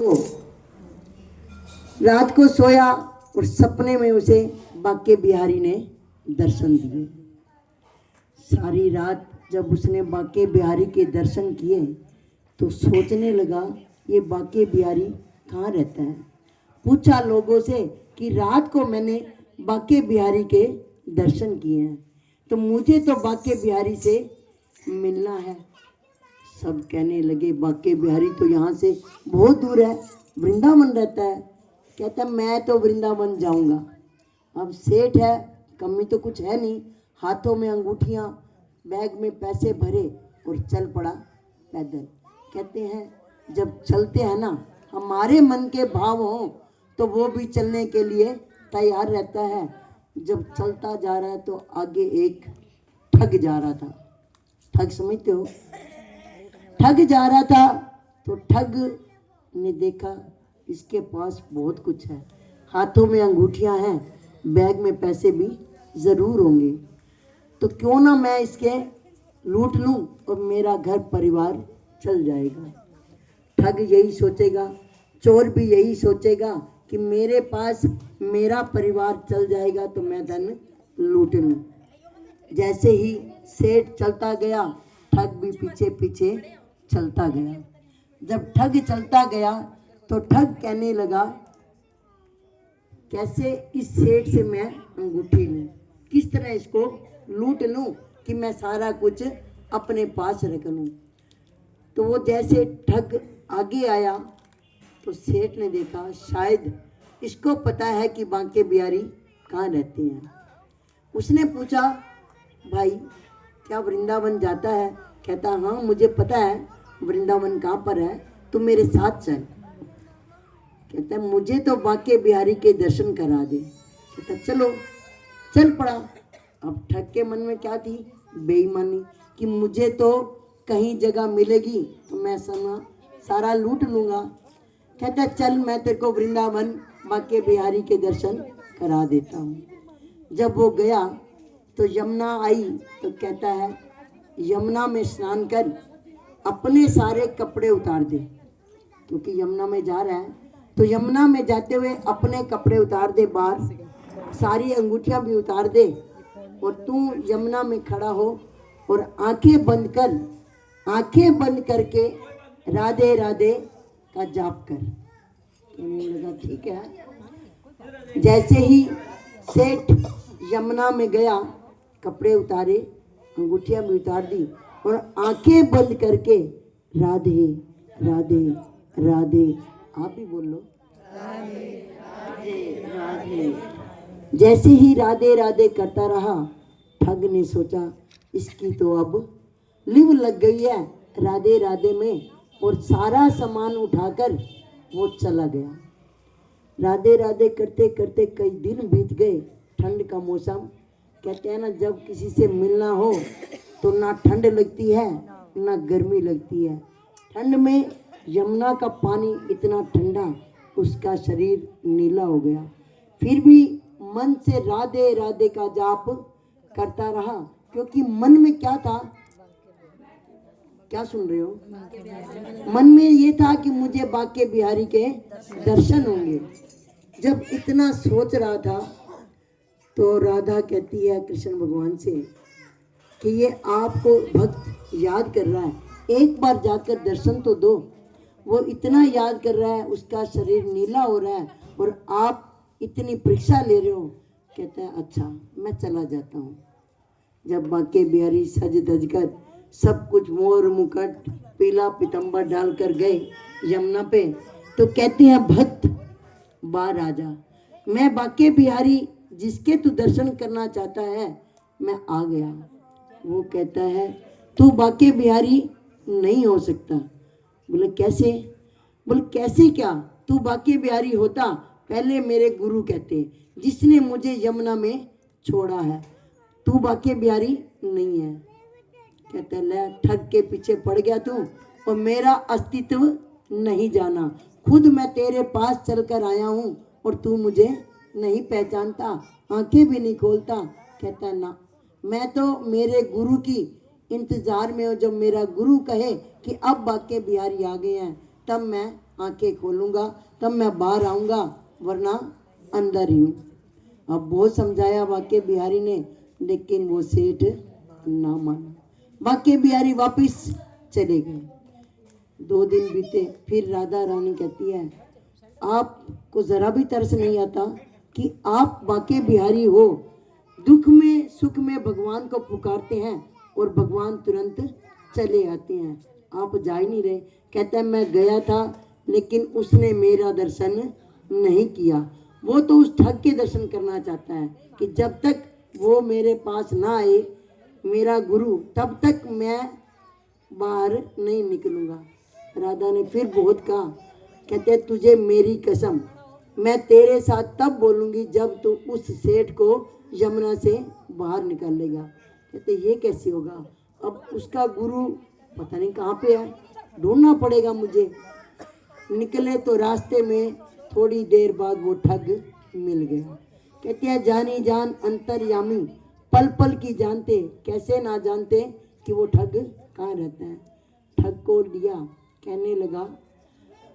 तो रात को सोया और सपने में उसे बांके बिहारी ने दर्शन दिए। सारी रात जब उसने बांके बिहारी के दर्शन किए तो सोचने लगा ये बांके बिहारी कहाँ रहता है। पूछा लोगों से कि रात को मैंने बांके बिहारी के दर्शन किए हैं तो मुझे तो बांके बिहारी से मिलना है। सब कहने लगे बांके बिहारी तो यहाँ से बहुत दूर है, वृंदावन रहता है। कहता मैं तो वृंदावन जाऊंगा। अब सेठ है, कमी तो कुछ है नहीं, हाथों में अंगूठियाँ, बैग में पैसे भरे और चल पड़ा पैदल। कहते हैं जब चलते हैं ना हमारे मन के भाव हों तो वो भी चलने के लिए तैयार रहता है। जब चलता जा रहा है तो आगे एक ठग जा रहा था। ठग समझते हो? ठग जा रहा था तो ठग ने देखा इसके पास बहुत कुछ है, हाथों में अंगूठियां हैं, बैग में पैसे भी जरूर होंगे, तो क्यों ना मैं इसके लूट लूं और मेरा घर परिवार चल जाएगा। ठग यही सोचेगा, चोर भी यही सोचेगा कि मेरे पास मेरा परिवार चल जाएगा तो मैं धन लूट लूं। जैसे ही सेठ चलता गया ठग भी पीछे पीछे चलता गया। जब ठग चलता गया तो ठग कहने लगा कैसे इस सेठ से मैं अंगूठी लूं, किस तरह इसको लूट लूं कि मैं सारा कुछ अपने पास रख लूं। तो वो जैसे ठग आगे आया तो सेठ ने देखा शायद इसको पता है कि बांके बिहारी कहाँ रहते हैं। उसने पूछा भाई क्या वृंदावन जाता है? कहता हाँ मुझे पता है वृंदावन कहाँ पर है, तू मेरे साथ चल। कहता मुझे तो बांके बिहारी के दर्शन करा दे। कहता चलो। चल पड़ा। अब ठग के मन में क्या थी? बेईमानी, कि मुझे तो कहीं जगह मिलेगी तो मैं सारा लूट लूंगा। कहता चल मैं तेरे को वृंदावन बांके बिहारी के दर्शन करा देता हूँ। जब वो गया तो यमुना आई तो कहता है यमुना में स्नान कर अपने सारे कपड़े उतार दे, क्योंकि यमुना में जा रहा है तो यमुना में जाते हुए अपने कपड़े उतार दे, बाहर सारी अंगूठियां भी उतार दे और तू यमुना में खड़ा हो और आंखें बंद करके राधे राधे का जाप कर। कहने लगा ठीक है। जैसे ही सेठ यमुना में गया कपड़े उतारे, अंगूठियां भी उतार दी और आंखें बंद करके राधे राधे राधे, आप भी बोल लो राधे राधे राधे। जैसे ही राधे राधे करता रहा ठग ने सोचा इसकी तो अब लिव लग गई है राधे राधे में, और सारा सामान उठाकर वो चला गया। राधे राधे करते करते कई दिन बीत गए। ठंड का मौसम, कहते हैं ना जब किसी से मिलना हो तो ना ठंड लगती है ना गर्मी लगती है। ठंड में यमुना का पानी इतना ठंडा उसका शरीर नीला हो गया, फिर भी मन से राधे राधे का जाप करता रहा, क्योंकि मन में क्या था? क्या सुन रहे हो? मन में ये था कि मुझे बांके बिहारी के दर्शन होंगे। जब इतना सोच रहा था तो राधा कहती है कृष्ण भगवान से कि ये आपको भक्त याद कर रहा है, एक बार जाकर दर्शन तो दो। वो इतना याद कर रहा है, उसका शरीर नीला हो रहा है और आप इतनी परीक्षा ले रहे हो। कहता है अच्छा मैं चला जाता हूँ। जब बांके बिहारी सज धज कर सब कुछ मोर मुकुट पीला पीतम्बर डालकर गए यमुना पे तो कहते हैं भक्त बा राजा, मैं बांके बिहारी जिसके तू दर्शन करना चाहता है मैं आ गया। वो कहता है तू बांके बिहारी नहीं हो सकता। बोले कैसे? बोले कैसे क्या? तू बांके बिहारी होता पहले मेरे गुरु कहते जिसने मुझे यमुना में छोड़ा है, तू बांके बिहारी नहीं है। कहते ले ठग के पीछे पड़ गया तू और मेरा अस्तित्व नहीं जाना, खुद मैं तेरे पास चलकर आया हूँ और तू मुझे नहीं पहचानता, आंखें भी नहीं खोलता। कहता है ना मैं तो मेरे गुरु की इंतजार में हूँ, जब मेरा गुरु कहे कि अब बांके बिहारी आ गए हैं तब मैं आंखें खोलूंगा तब मैं बाहर आऊंगा, वरना अंदर ही हूँ। अब बहुत समझाया बाके बिहारी ने, लेकिन वो सेठ ना माना। बाके बिहारी वापिस चले गए। 2 दिन बीते, फिर राधा रानी कहती है, आपको जरा भी तरस नहीं आता कि आप बाके बिहारी हो, दुख में सुख में भगवान को पुकारते हैं और भगवान तुरंत चले आते हैं, आप जा ही नहीं रहे। कहता है मैं गया था, लेकिन उसने मेरा दर्शन नहीं किया। वो तो उस ठग के दर्शन करना चाहता है कि जब तक वो मेरे पास ना आए, मेरा गुरु, तब तक मैं बाहर नहीं निकलूंगा। राधा ने फिर बहुत कहा, कहते तुझे मेरी कसम, मैं तेरे साथ तब बोलूंगी जब तू उस सेठ को यमुना से बाहर निकालेगा। कहते ये कैसे होगा, अब उसका गुरु पता नहीं कहाँ पे है, ढूंढना पड़ेगा मुझे। निकले तो रास्ते में थोड़ी देर बाद वो ठग मिल गया। कहते हैं जानी जान अंतर्यामी, पल पल की जानते, कैसे ना जानते कि वो ठग कहाँ रहता है। ठग को लिया, कहने लगा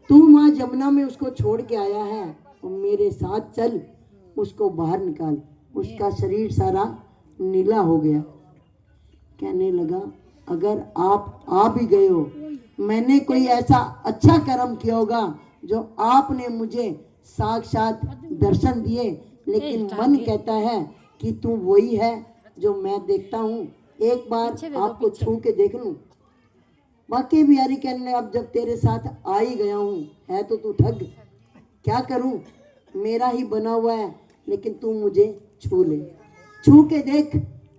तू माँ यमुना में उसको छोड़ के आया है, तो मेरे साथ चल, उसको बाहर निकाल। उसका शरीर सारा नीला हो गया। कहने लगा अगर आप आ भी गए हो, मैंने कोई ऐसा अच्छा कर्म किया होगा जो आपने मुझे साक्षात दर्शन दिए, लेकिन मन कहता है कि तू वही है जो मैं देखता हूँ, एक बार आपको छू के देख लूं। बाकी बिहारी कहने अब जब तेरे साथ आ ही गया हूँ, है तो तू ठग, क्या करूं, मेरा ही बना हुआ है, लेकिन तू मुझे छू ले, छू के देख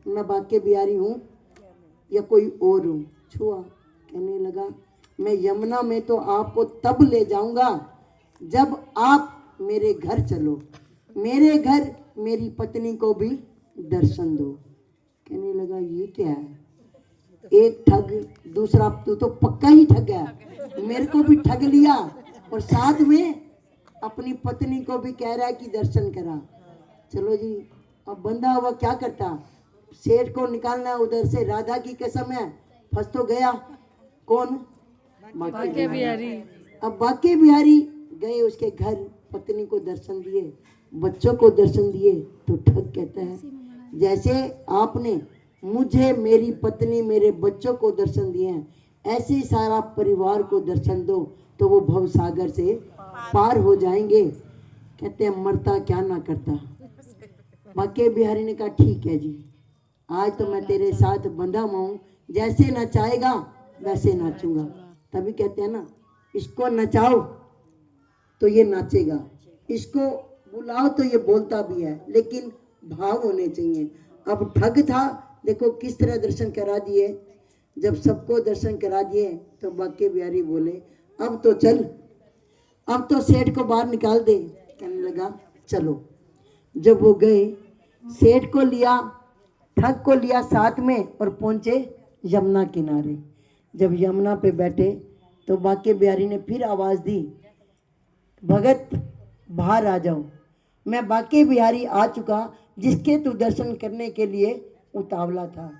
मैं बाके बिहारी हूँ या कोई और हूँ। छुआ, कहने लगा मैं यमुना में तो आपको तब ले जाऊंगा जब आप मेरे घर चलो, मेरे घर मेरी पत्नी को भी दर्शन दो। कहने लगा ये क्या है, एक ठग दूसरा, तू तो पक्का ही ठग है, मेरे को भी ठग लिया और साथ में अपनी पत्नी को भी कह रहा है कि दर्शन करा। चलो जी, अब बंदा हुआ क्या करता, सेठ को निकालना उधर से, राधा की कसम है फंस तो गया। कौन, बाके बिहारी। अब बाके बिहारी गए उसके घर, पत्नी को दर्शन दिए, बच्चों को दर्शन दिए, तो ठग कहता है जैसे आपने मुझे, मेरी पत्नी, मेरे बच्चों को दर्शन दिए हैं, ऐसे ही सारा परिवार को दर्शन दो तो वो भव सागर से पार हो जाएंगे। कहते हैं मरता क्या ना करता। बाके बिहारी ने कहा ठीक है जी, आज तो मैं तेरे साथ बंधा हुआ हूं, जैसे नचाएगा वैसे नाचूंगा। तभी कहते हैं ना, इसको नचाओ तो ये नाचेगा, इसको बुलाओ तो ये बोलता भी है, लेकिन भाव होने चाहिए। अब ठग था, देखो किस तरह दर्शन करा दिए। जब सबको दर्शन करा दिए तो बाके बिहारी बोले अब तो चल, अब तो सेठ को बाहर निकाल दे। कहने लगा चलो। जब वो गए, सेठ को लिया, ठग को लिया साथ में और पहुंचे यमुना किनारे। जब यमुना पे बैठे तो बाके बिहारी ने फिर आवाज दी, भगत बाहर आ जाओ, मैं बाके बिहारी आ चुका जिसके तू दर्शन करने के लिए उतावला था।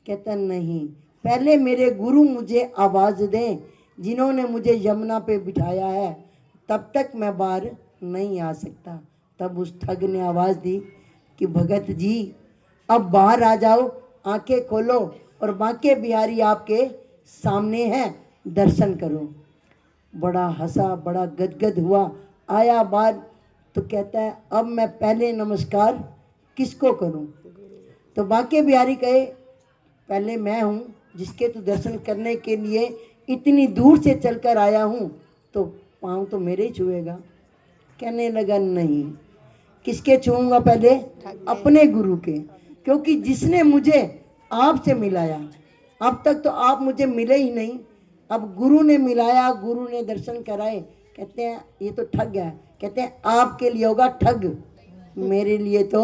कहता नहीं, पहले मेरे गुरु मुझे आवाज दें, जिन्होंने मुझे यमुना पे बिठाया है, तब तक मैं बाहर नहीं आ सकता। तब उस ठग ने आवाज दी कि भगत जी अब बाहर आ जाओ, आंखें खोलो और बाके बिहारी आपके सामने हैं, दर्शन करो। बड़ा हंसा, बड़ा गदगद हुआ, आया बाहर तो कहता है अब मैं पहले नमस्कार किसको करूं। तो बाके बिहारी कहे पहले मैं हूं जिसके तू दर्शन करने के लिए इतनी दूर से चलकर आया हूं, तो पाँव तो मेरे ही छुएगा। कहने लगा नहीं, किसके छूऊंगा, पहले अपने गुरु के, क्योंकि जिसने मुझे आपसे मिलाया, अब तक तो आप मुझे मिले ही नहीं, अब गुरु ने मिलाया, गुरु ने दर्शन कराए। कहते हैं ये तो ठग है। कहते हैं आपके लिए होगा ठग, मेरे लिए तो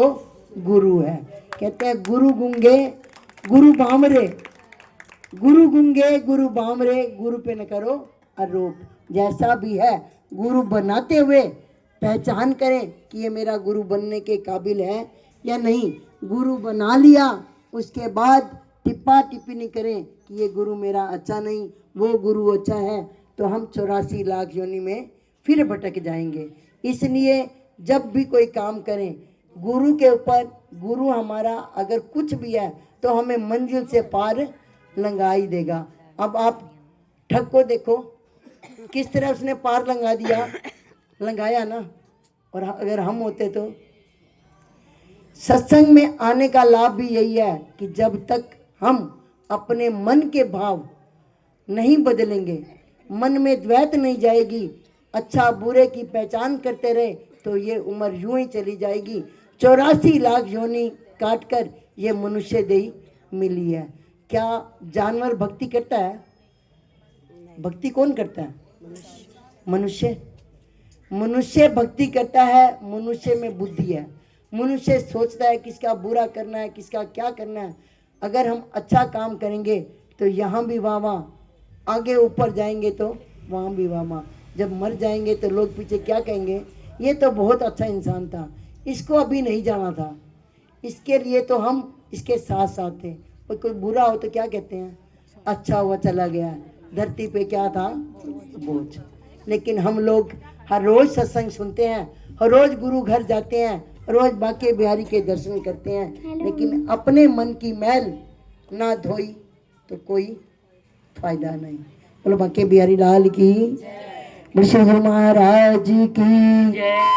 गुरु है। कहते हैं गुरु गुंगे गुरु बामरे, गुरु गुंगे गुरु बामरे, गुरु पे न करो आरोप। जैसा भी है गुरु बनाते हुए पहचान करें कि ये मेरा गुरु बनने के काबिल है या नहीं। गुरु बना लिया, उसके बाद टिप्पा टिप्पणी करें कि ये गुरु मेरा अच्छा नहीं, वो गुरु अच्छा है। तो हम 84 लाख योनि में फिर भटक जाएंगे। इसलिए जब भी कोई काम करें, गुरु के ऊपर, गुरु हमारा अगर कुछ भी है तो हमें मंजिल से पार लंघा ही देगा। अब आप ठग को देखो किस तरह उसने पार लंघा दिया, लंघाया ना। और अगर हम होते तो, सत्संग में आने का लाभ भी यही है कि जब तक हम अपने मन के भाव नहीं बदलेंगे, मन में द्वैत नहीं जाएगी, अच्छा बुरे की पहचान करते रहे, तो ये उम्र यूं ही चली जाएगी। 84 लाख योनि काटकर ये मनुष्य देही मिली है। क्या जानवर भक्ति करता है? भक्ति कौन करता है? मनुष्य। मनुष्य भक्ति करता है, मनुष्य में बुद्धि है। मनुष्य सोचता है किसका बुरा करना है, किसका क्या करना है। अगर हम अच्छा काम करेंगे तो यहाँ भी वाह वाह, आगे ऊपर जाएंगे तो वहाँ भी वाह वाह। जब मर जाएंगे तो लोग पीछे क्या कहेंगे, ये तो बहुत अच्छा इंसान था, इसको अभी नहीं जाना था। इसके लिए तो हम इसके साथ साथ थे। और कोई बुरा हो तो क्या कहते हैं, अच्छा हुआ चला गया, धरती पे क्या था, बोझ। लेकिन हम लोग हर रोज सत्संग सुनते हैं, हर रोज गुरु घर जाते हैं, रोज बांके बिहारी के दर्शन करते हैं, लेकिन अपने मन की मैल ना धोई तो कोई फायदा नहीं। बोलो बांके बिहारी लाल की, विष्णु महाराज की।